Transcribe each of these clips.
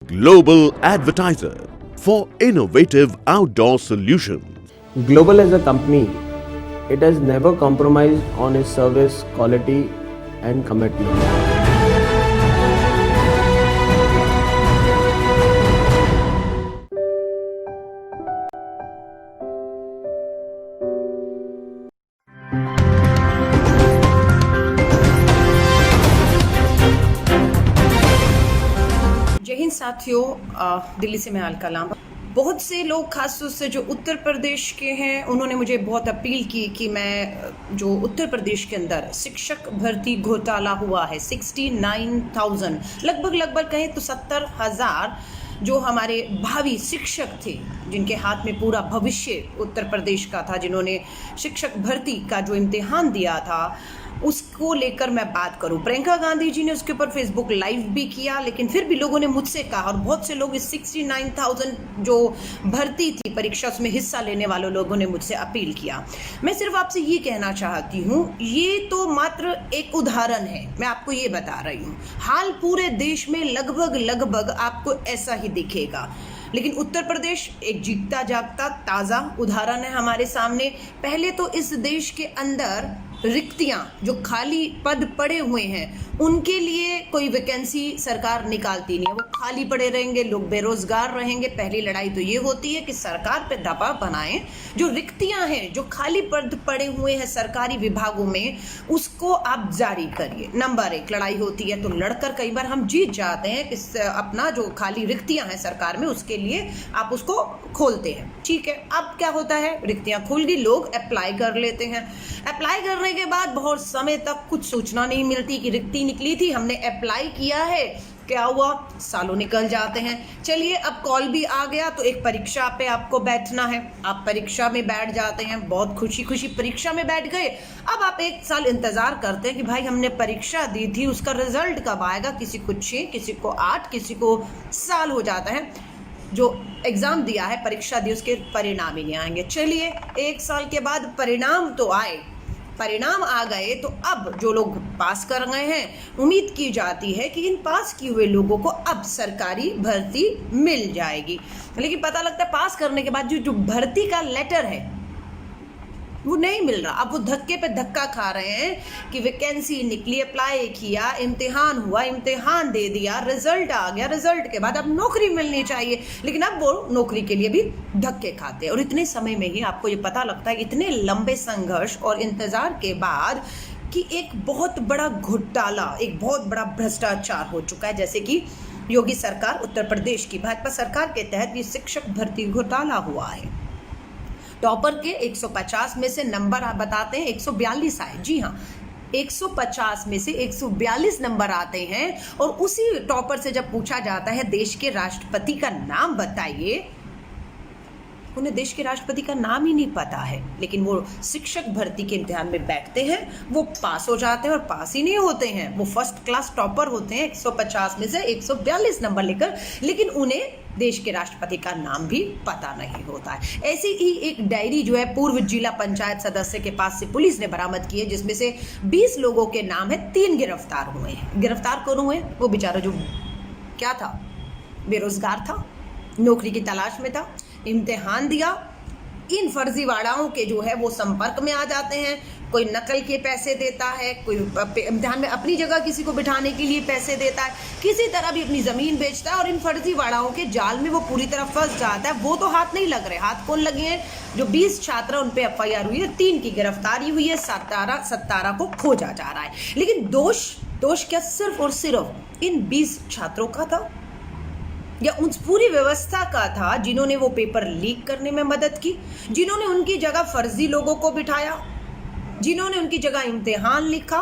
Global Advertiser for innovative outdoor solutions. Global as a company, it has never compromised on its service quality and commitment. जय हिंद साथियों, दिल्ली से मैं अलका लांबा। बहुत से लोग खासतौर से जो उत्तर प्रदेश के हैं उन्होंने मुझे बहुत अपील की कि मैं जो उत्तर प्रदेश के अंदर शिक्षक भर्ती घोटाला हुआ है 69,000 लगभग कहें तो 70,000 जो हमारे भावी शिक्षक थे जिनके हाथ में पूरा भविष्य उत्तर प्रदेश का था, जिन्होंने शिक्षक भर्ती का जो इम्तिहान दिया था उसको लेकर मैं बात करूं। प्रियंका गांधी जी ने उसके ऊपर फेसबुक लाइव भी किया, लेकिन फिर भी लोगों ने मुझसे कहा और बहुत से लोग इस 69,000 जो भर्ती थी परीक्षा उसमें हिस्सा लेने वाले लोगों ने मुझसे अपील किया। मैं सिर्फ आपसे ये कहना चाहती हूँ, ये तो मात्र एक उदाहरण है, मैं आपको ये बता रही हूँ। हाल पूरे देश में लगभग आपको ऐसा ही दिखेगा, लेकिन उत्तर प्रदेश एक जीता जागता ताज़ा उदाहरण है हमारे सामने। पहले तो इस देश के अंदर रिक्तियां जो खाली पद पड़े हुए हैं उनके लिए कोई वैकेंसी सरकार निकालती नहीं है, वो खाली पड़े रहेंगे, लोग बेरोजगार रहेंगे। पहली लड़ाई तो ये होती है कि सरकार पे दबाव बनाएं, जो रिक्तियां हैं जो खाली पद पड़े हुए हैं सरकारी विभागों में उसको आप जारी करिए। नंबर 1 लड़ाई होती है तो लड़कर कई बार हम जीत जाते हैं कि अपना जो खाली रिक्तियां हैं सरकार में उसके लिए आप उसको खोलते हैं, ठीक है। अब क्या होता है, रिक्तियां खुल गई, लोग अप्लाई कर लेते हैं। अप्लाई करने के बाद बहुत समय तक कुछ सूचना नहीं मिलती कि रिक्ति निकली थी, हमने अप्लाई किया है, क्या हुआ, सालों निकल जाते हैं। चलिए अब कॉल भी आ गया तो एक परीक्षा पे आपको बैठना है, आप परीक्षा में बैठ जाते हैं, बहुत खुशी परीक्षा में बैठ गए। अब आप 1 साल इंतजार करते हैं कि भाई हमने परीक्षा दी थी, उसका रिजल्ट कब आएगा। किसी को 6, किसी को 8, किसी को साल हो जाता है, जो एग्जाम दिया है, परीक्षा दी, उसके परिणाम ही नहीं आएंगे। चलिए 1 साल के बाद परिणाम तो आए, परिणाम आ गए तो अब जो लोग पास कर गए हैं उम्मीद की जाती है कि इन पास किए हुए लोगों को अब सरकारी भर्ती मिल जाएगी। लेकिन पता लगता है पास करने के बाद जो भर्ती का लेटर है वो नहीं मिल रहा। अब वो धक्के पे धक्का खा रहे हैं कि वैकेंसी निकली, अप्लाई किया, इम्तिहान हुआ, इम्तिहान दे दिया, रिजल्ट आ गया, रिजल्ट के बाद अब नौकरी मिलनी चाहिए, लेकिन अब वो नौकरी के लिए भी धक्के खाते हैं। और इतने समय में ही आपको ये पता लगता है, इतने लंबे संघर्ष और इंतजार के बाद, कि एक बहुत बड़ा घोटाला, एक बहुत बड़ा भ्रष्टाचार हो चुका है। जैसे कि योगी सरकार, उत्तर प्रदेश की भाजपा सरकार के तहत ये शिक्षक भर्ती घोटाला हुआ है। टॉपर के 150 में से नंबर बताते हैं 142 आए। जी हाँ, 150 में से 142 नंबर आते हैं और उसी टॉपर से जब पूछा जाता है देश के राष्ट्रपति का नाम बताइए, उन्हें देश के राष्ट्रपति का नाम ही नहीं पता है। लेकिन वो शिक्षक भर्ती के इम्तिहान में बैठते हैं, वो पास हो जाते हैं और पास ही नहीं होते हैं, वो फर्स्ट क्लास टॉपर होते हैं 150 में से 142 नंबर लेकर, लेकिन उन्हें देश के राष्ट्रपति का नाम भी पता नहीं होता है। ऐसी ही एक डायरी जो है पूर्व जिला पंचायत सदस्य के पास से पुलिस ने बरामद की है, जिसमें से 20 लोगों के नाम है, 3 गिरफ्तार हुए हैं। गिरफ्तार कौन हुए? वो बेचारा जो क्या था, बेरोजगार था, नौकरी की तलाश में था, इम्तिहान दिया, इन फर्जीवाड़ाओं के जो है वो संपर्क में आ जाते हैं। कोई नकल के पैसे देता है, कोई इम्तिहान में अपनी जगह किसी को बिठाने के लिए पैसे देता है, किसी तरह भी अपनी ज़मीन बेचता है और इन फर्जीवाड़ाओं के जाल में वो पूरी तरह फंस जाता है। वो तो हाथ नहीं लग रहे, हाथ कौन लगे हैं? जो 20 छात्र उन पर FIR हुई है, 3 की गिरफ्तारी हुई है, 17 को खोजा जा रहा है। लेकिन दोष क्या सिर्फ और सिर्फ इन 20 छात्रों का था या उस पूरी व्यवस्था का था जिन्होंने वो पेपर लीक करने में मदद की, जिन्होंने उनकी जगह फर्जी लोगों को बिठाया, जिन्होंने उनकी जगह इम्तिहान लिखा,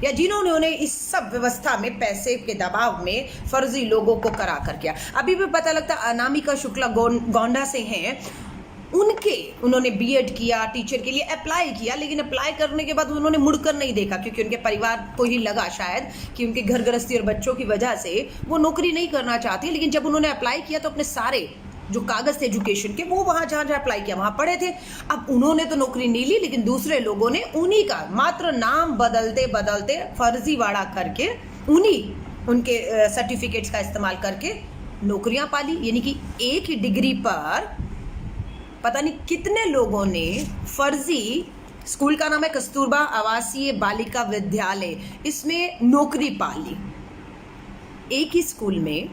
या जिन्होंने उन्हें इस सब व्यवस्था में पैसे के दबाव में फर्जी लोगों को करा कर किया। अभी भी पता लगता अनामिका शुक्ला गोंडा से हैं, उन्होंने बीएड किया, टीचर के लिए अप्लाई किया, लेकिन अप्लाई करने के बाद उन्होंने मुड़कर नहीं देखा, क्योंकि उनके परिवार को ही लगा शायद कि उनके घर गृहस्थी और बच्चों की वजह से वो नौकरी नहीं करना चाहती। लेकिन जब उन्होंने अप्लाई किया तो अपने सारे जो कागज थे एजुकेशन के वो वहां जहां अप्लाई किया वहां पड़े थे। अब उन्होंने तो नौकरी नहीं ली, लेकिन दूसरे लोगों ने उन्हीं का मात्र नाम बदलते बदलते फर्जीवाड़ा करके उन्हीं उनके सर्टिफिकेट्स का इस्तेमाल करके नौकरियां पाली, यानी कि एक ही डिग्री पर पता नहीं कितने लोगों ने फर्जी, स्कूल का नाम है कस्तूरबा आवासीय बालिका विद्यालय, इसमें नौकरी पाली। एक ही स्कूल में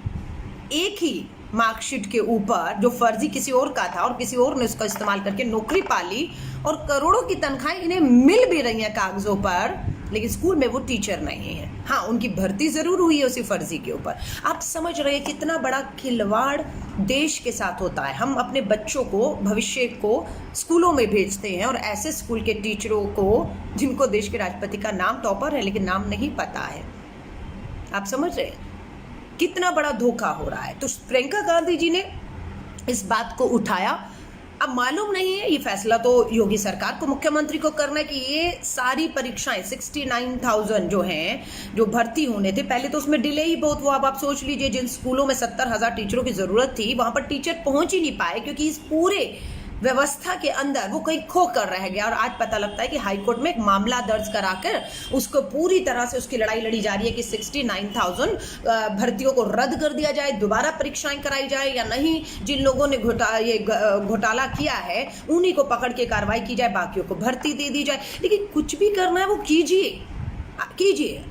एक ही मार्कशीट के ऊपर जो फर्जी किसी और का था और किसी और ने उसका इस्तेमाल करके नौकरी पाली और करोड़ों की तनख्वाहें इन्हें मिल भी रही हैं कागजों पर, लेकिन स्कूल में वो टीचर नहीं है। हाँ, उनकी भर्ती जरूर हुई है उसी फर्जी के ऊपर। आप समझ रहे हैं कितना बड़ा खिलवाड़ देश के साथ होता है। हम अपने बच्चों को, भविष्य को स्कूलों में भेजते हैं और ऐसे स्कूल के टीचरों को जिनको देश के राष्ट्रपति का नाम टॉपर है लेकिन नाम नहीं पता है। आप समझ रहे हैं कितना बड़ा धोखा हो रहा है। तो प्रियंका गांधी जी ने इस बात को उठाया। अब मालूम नहीं है, ये फैसला तो योगी सरकार को, मुख्यमंत्री को करना है कि ये सारी परीक्षाएं 69,000 जो हैं, जो भर्ती होने थे, पहले तो उसमें डिले ही बहुत हुआ। अब आप सोच लीजिए, जिन स्कूलों में 70,000 टीचरों की जरूरत थी वहां पर टीचर पहुंच ही नहीं पाए क्योंकि इस पूरे व्यवस्था के अंदर वो कहीं खो कर रह गया। और आज पता लगता है कि हाईकोर्ट में एक मामला दर्ज कराकर उसको पूरी तरह से उसकी लड़ाई लड़ी जा रही है कि 69,000 भर्तियों को रद्द कर दिया जाए, दोबारा परीक्षाएं कराई जाए या नहीं। जिन लोगों ने घोटाला किया है उन्हीं को पकड़ के कार्रवाई की जाए, बाकियों को भर्ती दे दी जाए। लेकिन कुछ भी करना है वो कीजिए।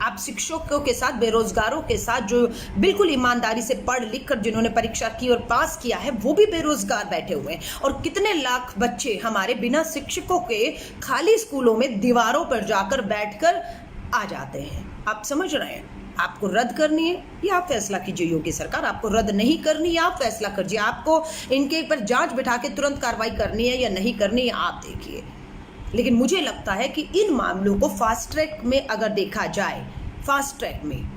आप शिक्षकों के साथ, बेरोजगारों के साथ, जो बिल्कुल ईमानदारी से पढ़ लिख कर जिन्होंने परीक्षा की और पास किया है, वो भी बेरोजगार बैठे हुए हैं। और कितने लाख बच्चे हमारे बिना शिक्षकों के खाली स्कूलों में दीवारों पर जाकर बैठकर आ जाते हैं। आप समझ रहे हैं? आपको रद्द करनी है या आप फैसला कीजिए योगी सरकार। आपको रद्द नहीं करनी या आप फैसला कीजिए। आपको इनके पर जांच बिठा के तुरंत कार्रवाई करनी है या नहीं करनी है, आप देखिए। लेकिन मुझे लगता है कि इन मामलों को फास्ट ट्रैक में अगर देखा जाए, फास्ट ट्रैक में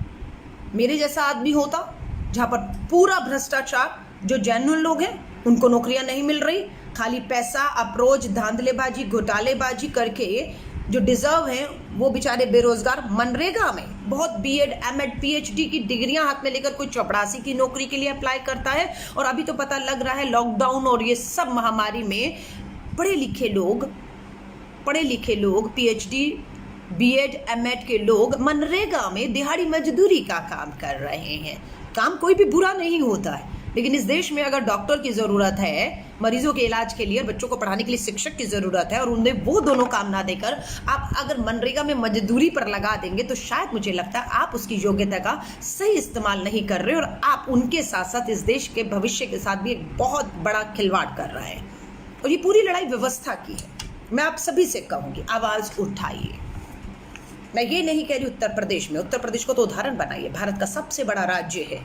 मेरे जैसा आदमी होता जहां पर पूरा भ्रष्टाचार, जो जेन्युइन लोग हैं उनको नौकरियां नहीं मिल रही, खाली पैसा, अप्रोच, धांधलेबाजी, घोटालेबाजी करके जो डिजर्व हैं वो बेचारे बेरोजगार, मनरेगा में बहुत बीएड, एमएड, पीएचडी की डिग्रियां हाथ में लेकर कोई चपरासी की नौकरी के लिए अप्लाई करता है। और अभी तो पता लग रहा है लॉकडाउन और ये सब महामारी में पढ़े लिखे लोग, पीएचडी, बीएड, एमएड के लोग मनरेगा में दिहाड़ी मजदूरी का काम कर रहे हैं। काम कोई भी बुरा नहीं होता है, लेकिन इस देश में अगर डॉक्टर की ज़रूरत है, मरीजों के इलाज के लिए, बच्चों को पढ़ाने के लिए शिक्षक की ज़रूरत है, और उन्हें वो दोनों काम ना देकर आप अगर मनरेगा में मजदूरी पर लगा देंगे, तो शायद मुझे लगता है आप उसकी योग्यता का सही इस्तेमाल नहीं कर रहे और आप उनके साथ साथ इस देश के भविष्य के साथ भी एक बहुत बड़ा खिलवाड़ कर रहे हैं। और ये पूरी लड़ाई व्यवस्था की है। मैं आप सभी से कहूँगी, आवाज़ उठाइए। मैं ये नहीं कह रही उत्तर प्रदेश को तो उदाहरण बनाइए। भारत का सबसे बड़ा राज्य है,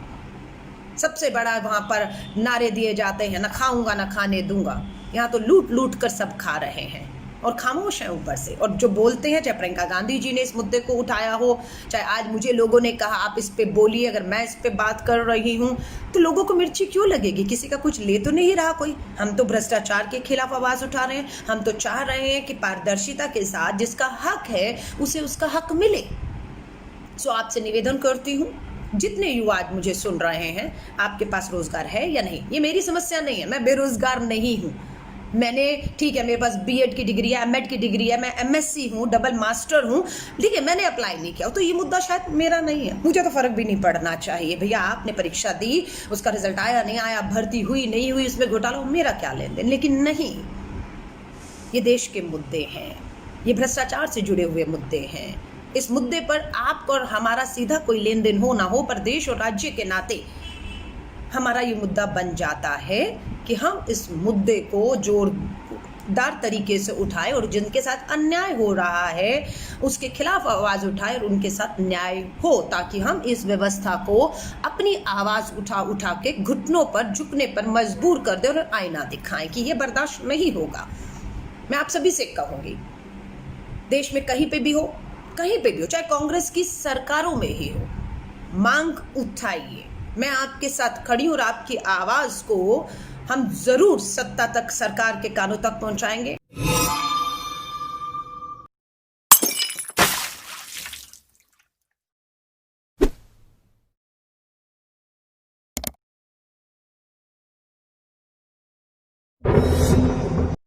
सबसे बड़ा, वहाँ पर नारे दिए जाते हैं, ना खाऊंगा ना खाने दूंगा। यहाँ तो लूट लूट कर सब खा रहे हैं और खामोश हैं ऊपर से। और जो बोलते हैं, चाहे प्रियंका गांधी जी ने इस मुद्दे को उठाया हो, चाहे आज मुझे लोगों ने कहा आप इस पे बोलिए, अगर मैं इस पे बात कर रही हूँ तो लोगों को मिर्ची क्यों लगेगी? किसी का कुछ ले तो नहीं रहा कोई। हम तो भ्रष्टाचार के खिलाफ आवाज़ उठा रहे हैं। हम तो चाह रहे हैं कि पारदर्शिता के साथ जिसका हक है उसे उसका हक मिले। सो आपसे निवेदन करती हूँ, जितने युवा आज मुझे सुन रहे हैं, आपके पास रोजगार है या नहीं? ये मेरी समस्या नहीं है, मैं बेरोजगार नहीं हूँ। मैंने, ठीक है, मेरे पास बीएड की डिग्री है, एमएड की डिग्री है, मैं एमएससी हूँ, डबल मास्टर हूँ, लेकिन मैंने अप्लाई नहीं किया। तो ये मुद्दा शायद मेरा नहीं है, मुझे तो फर्क भी नहीं पड़ना चाहिए। भैया आपने परीक्षा दी, उसका रिजल्ट आया नहीं आया, भर्ती हुई नहीं हुई, उसमें घोटाला, मेरा क्या लेन देन। लेकिन नहीं, ये देश के मुद्दे हैं, ये भ्रष्टाचार से जुड़े हुए मुद्दे हैं। इस मुद्दे पर आपको और हमारा सीधा कोई लेन देन हो ना हो, पर देश और राज्य के नाते हमारा ये मुद्दा बन जाता है कि हम इस मुद्दे को जोरदार तरीके से उठाएं और जिनके साथ अन्याय हो रहा है उसके खिलाफ आवाज़ उठाएं और उनके साथ न्याय हो, ताकि हम इस व्यवस्था को अपनी आवाज़ उठा के घुटनों पर झुकने पर मजबूर कर दें और आईना दिखाएं कि ये बर्दाश्त नहीं होगा। मैं आप सभी से कहूँगी, देश में कहीं पे भी हो, चाहे कांग्रेस की सरकारों में ही हो, मांग उठाइए। मैं आपके साथ खड़ी हूँ और आपकी आवाज़ को हम ज़रूर सत्ता तक, सरकार के कानों तक पहुँचाएंगे।